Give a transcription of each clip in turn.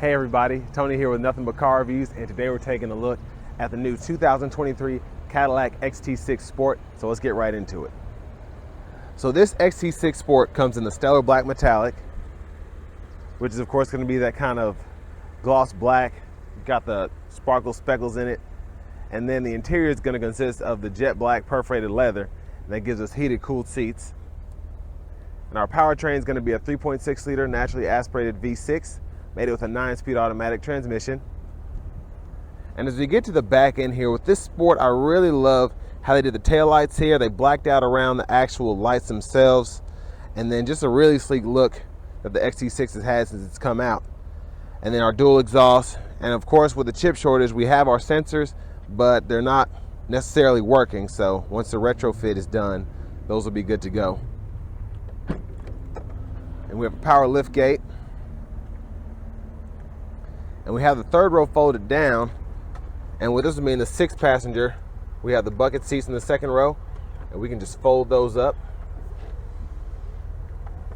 Hey everybody, Tony here with Nothing But Car Reviews, and today we're taking a look at the new 2023 Cadillac XT6 Sport, so let's get right into it. So this XT6 Sport comes in the stellar black metallic, which is of course going to be that kind of gloss black. You've got the sparkle speckles in it, and then the interior is going to consist of the jet black perforated leather that gives us heated, cooled seats. And our powertrain is going to be a 3.6 liter naturally aspirated V6, made it with a 9-speed automatic transmission. And as we get to the back end here, with this Sport, I really love how they did the taillights here. They blacked out around the actual lights themselves, and then just a really sleek look that the XT6 has had since it's come out. And then our dual exhaust, and of course with the chip shortage, we have our sensors, but they're not necessarily working, so once the retrofit is done, those will be good to go. And we have a power lift gate. And we have the third row folded down, and with this being the 6th passenger, we have the bucket seats in the second row, and we can just fold those up,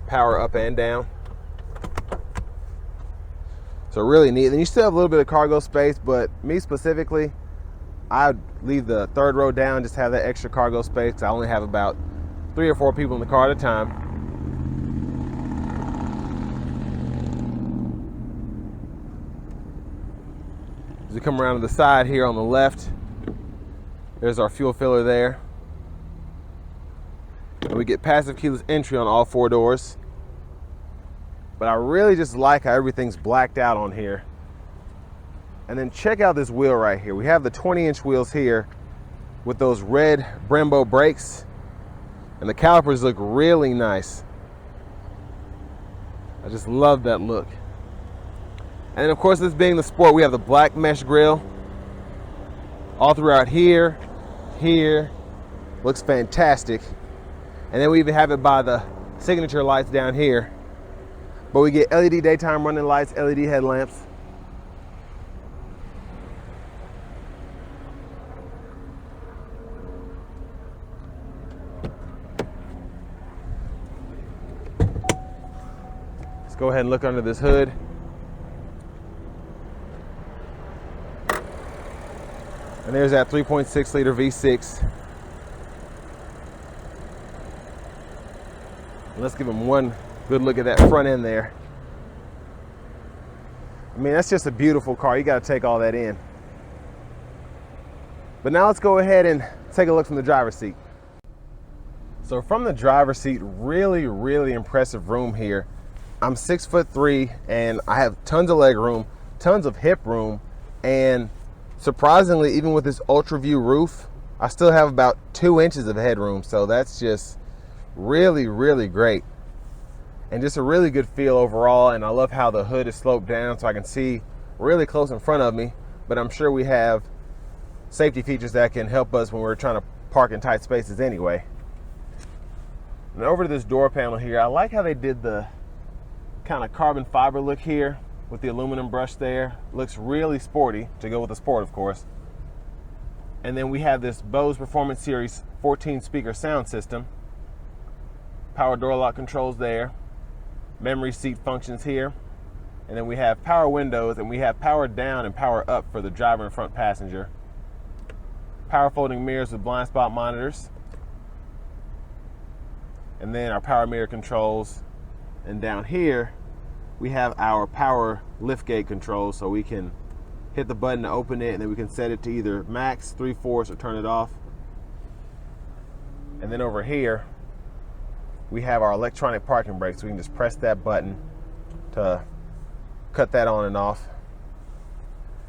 power up and down. So really neat. Then you still have a little bit of cargo space, but me specifically, I'd leave the third row down, just have that extra cargo space, because I only have about 3 or 4 people in the car at a time. As we come around to the side here on the left, there's our fuel filler there. And we get passive keyless entry on all 4 doors. But I really just like how everything's blacked out on here. And then check out this wheel right here. We have the 20-inch wheels here with those red Brembo brakes. And the calipers look really nice. I just love that look. And then of course, this being the Sport, we have the black mesh grille all throughout here, looks fantastic. And then we even have it by the signature lights down here. But we get LED daytime running lights, LED headlamps. Let's go ahead and look under this hood. And there's that 3.6 liter V6. And let's give them one good look at that front end there. I mean, that's just a beautiful car. You got to take all that in. But now let's go ahead and take a look from the driver's seat. So from the driver's seat, really impressive room here. I'm 6'3", and I have tons of leg room, tons of hip room, and surprisingly, even with this ultraview roof, I still have about 2 inches of headroom. So that's just really great. And just a really good feel overall. And I love how the hood is sloped down so I can see really close in front of me. But I'm sure we have safety features that can help us when we're trying to park in tight spaces anyway. And over to this door panel here, I like how they did the kind of carbon fiber look here with the aluminum brush there. Looks really sporty to go with the Sport, of course. And then we have this Bose Performance Series 14 speaker sound system. Power door lock controls there. Memory seat functions here. And then we have power windows, and we have power down and power up for the driver and front passenger. Power folding mirrors with blind spot monitors. And then our power mirror controls. And down here, we have our power liftgate controls, so we can hit the button to open it, and then we can set it to either max, 3/4, or turn it off. And then over here, we have our electronic parking brake, so we can just press that button to cut that on and off.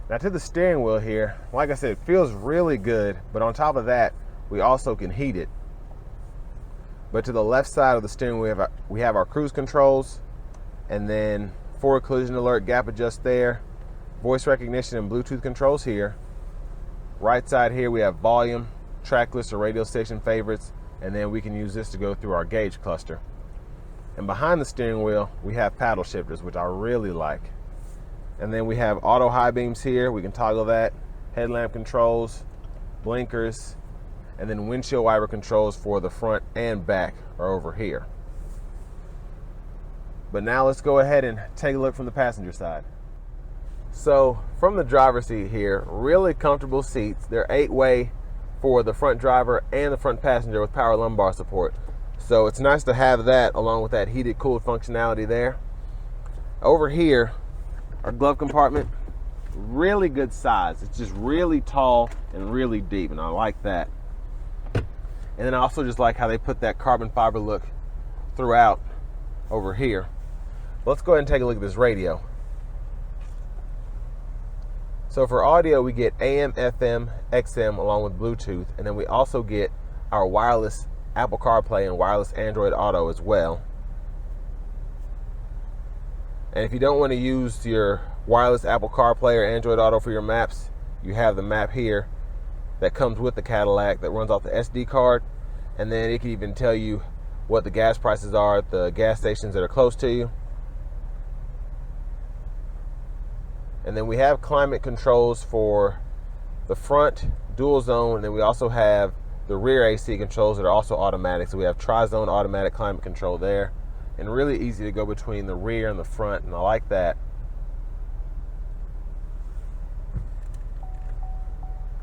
Now to the steering wheel here, like I said, it feels really good, but on top of that, we also can heat it. But to the left side of the steering wheel, we have our cruise controls, and then forward collision alert, gap adjust there, voice recognition and Bluetooth controls here. Right side here, we have volume, track list or radio station favorites, and then we can use this to go through our gauge cluster. And behind the steering wheel, we have paddle shifters, which I really like. And then we have auto high beams here. We can toggle that, headlamp controls, blinkers, and then windshield wiper controls for the front and back are over here. But now let's go ahead and take a look from the passenger side. So from the driver's seat here, really comfortable seats. They're 8-way for the front driver and the front passenger with power lumbar support. So it's nice to have that along with that heated, cooled functionality there. Over here, our glove compartment, really good size. It's just really tall and really deep, and I like that. And then I also just like how they put that carbon fiber look throughout over here. Let's go ahead and take a look at this radio. So for audio, we get AM, FM, XM along with Bluetooth, and then we also get our wireless Apple CarPlay and wireless Android Auto as well. And if you don't want to use your wireless Apple CarPlay or Android Auto for your maps, you have the map here that comes with the Cadillac that runs off the SD card, and then it can even tell you what the gas prices are at the gas stations that are close to you. And then we have climate controls for the front dual zone, and then we also have the rear AC controls that are also automatic. So we have tri-zone automatic climate control there, and really easy to go between the rear and the front, and I like that.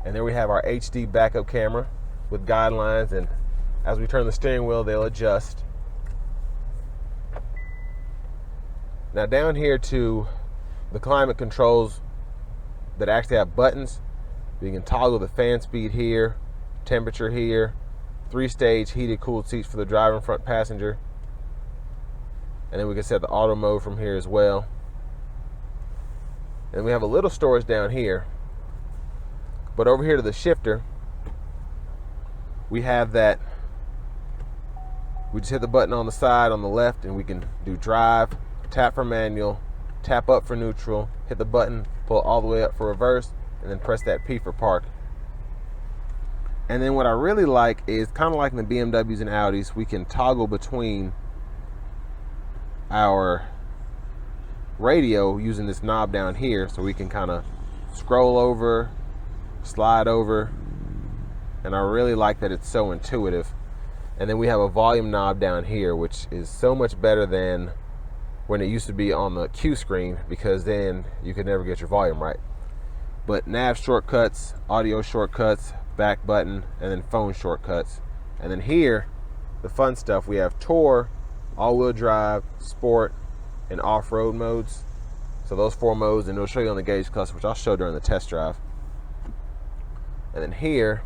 And there we have our HD backup camera with guidelines, and as we turn the steering wheel, they'll adjust. Now down here to the climate controls that actually have buttons. You can toggle the fan speed here, temperature here, 3-stage heated cooled seats for the driver and front passenger. And then we can set the auto mode from here as well. And we have a little storage down here. But over here to the shifter, we have that. We just hit the button on the side on the left and we can do drive, tap for manual, tap up for neutral, hit the button, pull all the way up for reverse, and then press that P for park. And then what I really like is, kind of like in the BMWs and Audis, we can toggle between our radio using this knob down here, so we can kind of scroll over, slide over, and I really like that it's so intuitive. And then we have a volume knob down here, which is so much better than when it used to be on the Q screen, because then you could never get your volume right. But nav shortcuts, audio shortcuts, back button, and then phone shortcuts. And then here, the fun stuff, we have Tour, all-wheel drive, sport, and off-road modes. So those 4 modes, and it'll show you on the gauge cluster, which I'll show during the test drive. And then here,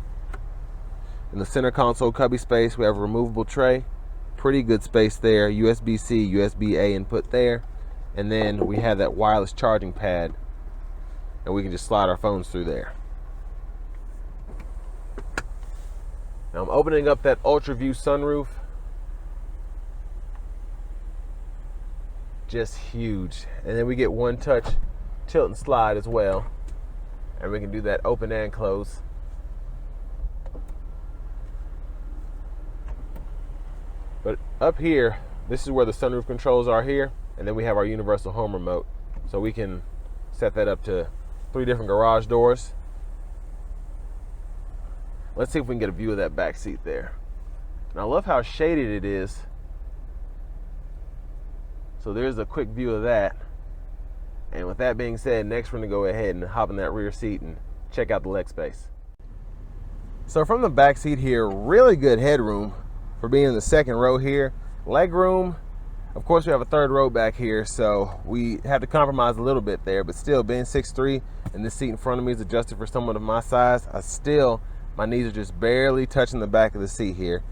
in the center console cubby space, we have a removable tray. Pretty good space there. USB-C, USB-A input there. And then we have that wireless charging pad, and we can just slide our phones through there. Now I'm opening up that ultraview sunroof. Just huge. And then we get one touch tilt and slide as well. And we can do that open and close. But up here, this is where the sunroof controls are here, and then we have our universal home remote. So we can set that up to 3 different garage doors. Let's see if we can get a view of that back seat there. And I love how shaded it is. So there's a quick view of that. And with that being said, next we're gonna go ahead and hop in that rear seat and check out the leg space. So from the back seat here, really good headroom for being in the second row here. Leg room, of course we have a 3rd row back here, so we have to compromise a little bit there, but still being 6'3", and this seat in front of me is adjusted for someone of my size, my knees are just barely touching the back of the seat here.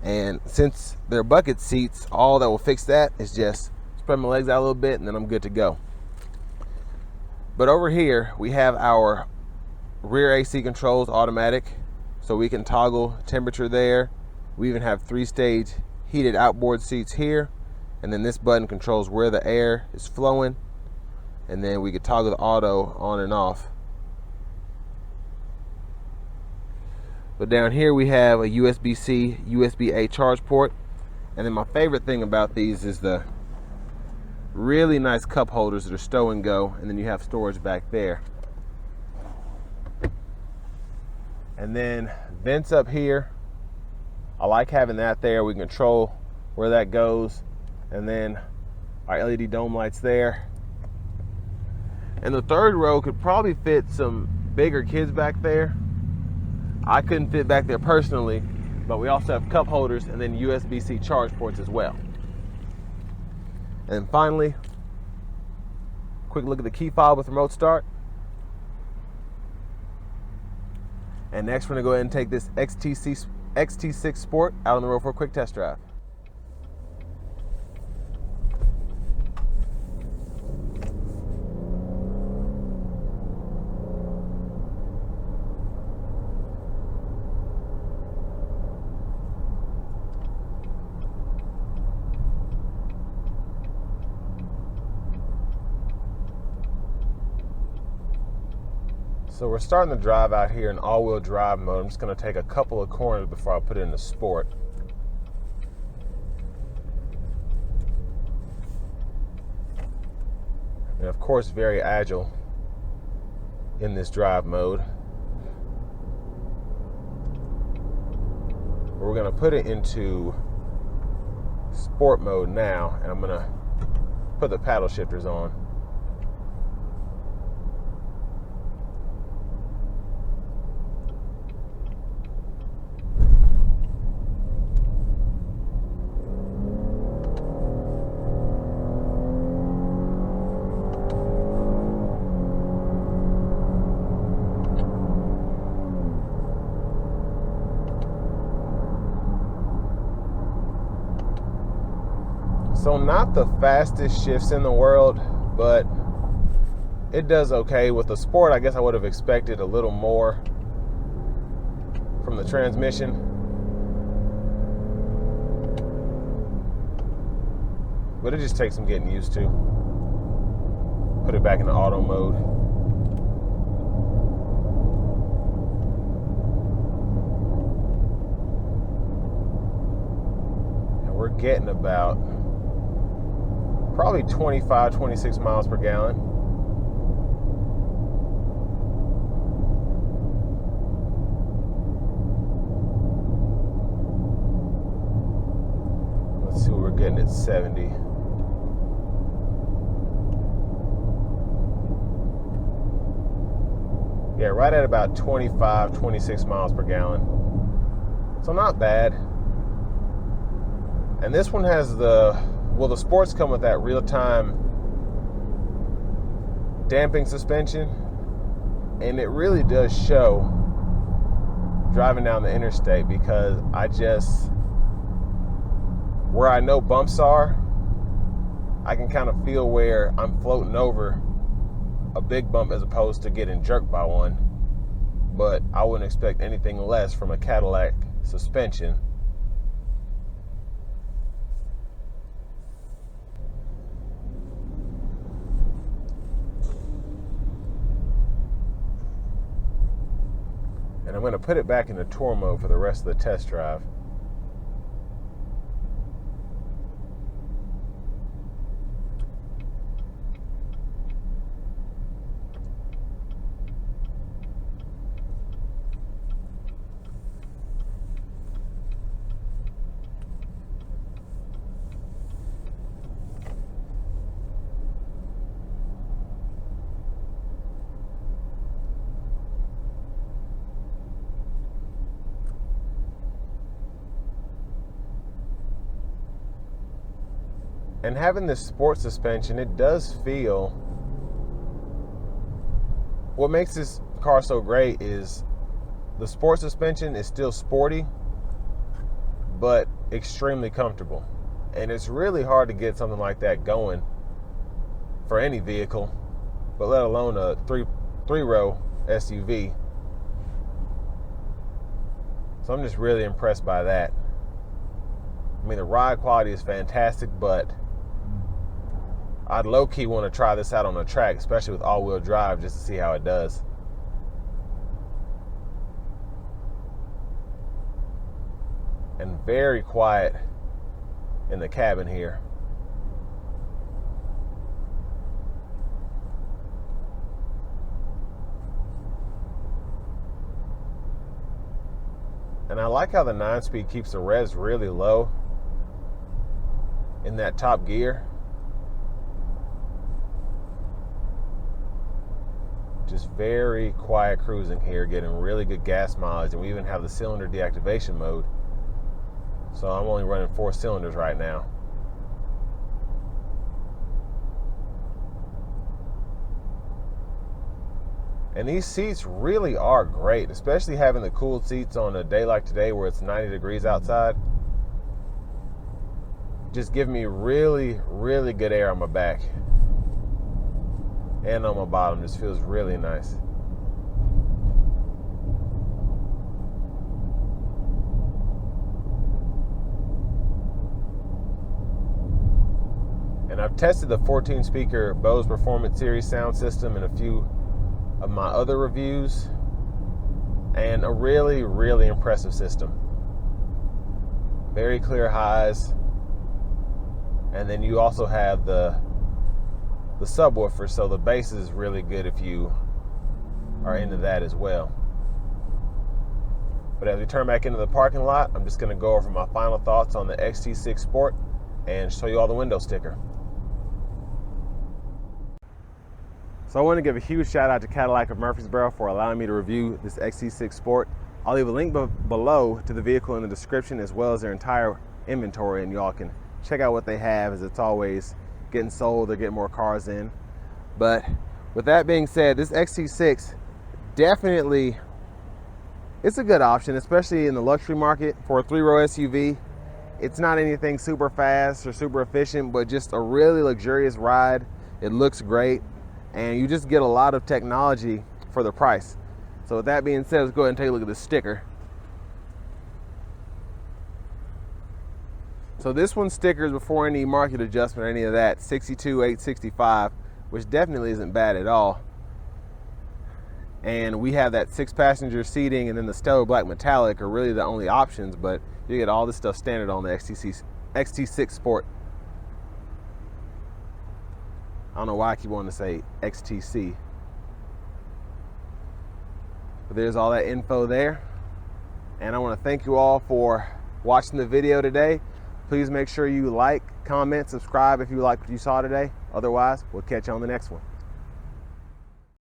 And since they're bucket seats, all that will fix that is just spread my legs out a little bit and then I'm good to go. But over here, we have our rear AC controls automatic, so we can toggle temperature there. We even have 3-stage heated outboard seats here, and then this button controls where the air is flowing, and then we can toggle the auto on and off. But down here we have a USB-C, USB-A charge port, and then my favorite thing about these is the really nice cup holders that are stow and go, and then you have storage back there. And then vents up here, I like having that there. We can control where that goes. And then our LED dome lights there. And the third row could probably fit some bigger kids back there. I couldn't fit back there personally, but we also have cup holders and then USB-C charge ports as well. And finally, quick look at the key fob with remote start. And next we're gonna go ahead and take this XT6 Sport out on the road for a quick test drive. So we're starting the drive out here in all-wheel drive mode. I'm just going to take a couple of corners before I put it in the Sport. And of course, very agile in this drive mode. We're going to put it into Sport mode now, and I'm going to put the paddle shifters on. So not the fastest shifts in the world, but it does okay. With the Sport, I guess I would have expected a little more from the transmission. But it just takes some getting used to. Put it back in the auto mode. And we're getting about probably 25, 26 miles per gallon. Let's see what we're getting at 70. Yeah, right at about 25, 26 miles per gallon. So not bad. And this one has the Sports come with that real-time damping suspension, and it really does show driving down the interstate, because where I know bumps are, I can kind of feel where I'm floating over a big bump as opposed to getting jerked by one. But I wouldn't expect anything less from a Cadillac suspension. And I'm going to put it back into tour mode for the rest of the test drive. And having this Sport suspension, it does feel, what makes this car so great is the Sport suspension is still sporty, but extremely comfortable. And it's really hard to get something like that going for any vehicle, but let alone a three-row SUV. So I'm just really impressed by that. I mean, the ride quality is fantastic, but I'd low-key want to try this out on a track, especially with all-wheel drive, just to see how it does. And very quiet in the cabin here. And I like how the 9-speed keeps the revs really low in that top gear. Just very quiet cruising here, getting really good gas mileage, and we even have the cylinder deactivation mode. So I'm only running 4 cylinders right now. And these seats really are great, especially having the cooled seats on a day like today where it's 90 degrees outside. Just give me really, really good air on my back and on my bottom. Just feels really nice. And I've tested the 14 speaker Bose Performance Series sound system in a few of my other reviews, and a really, really impressive system. Very clear highs, and then you also have the subwoofer, so the bass is really good if you are into that as well. But as we turn back into the parking lot, I'm just going to go over my final thoughts on the XT6 Sport and show you all the window sticker. So I want to give a huge shout out to Cadillac of Murfreesboro for allowing me to review this XT6 Sport. I'll leave a link below to the vehicle in the description, as well as their entire inventory, and y'all can check out what they have, as it's always getting sold. They're getting more cars in. But with that being said, this XT6 definitely, it's a good option, especially in the luxury market for a 3-row SUV. It's not anything super fast or super efficient, but just a really luxurious ride. It looks great, and you just get a lot of technology for the price. So with that being said, let's go ahead and take a look at this sticker. So this one stickers before any market adjustment or any of that, $62,865, which definitely isn't bad at all. And we have that 6-passenger seating, and then the stellar black metallic are really the only options, but you get all this stuff standard on the XT6 Sport. I don't know why I keep wanting to say XTC. But there's all that info there. And I want to thank you all for watching the video today. Please make sure you like, comment, subscribe if you like what you saw today. Otherwise, we'll catch you on the next one.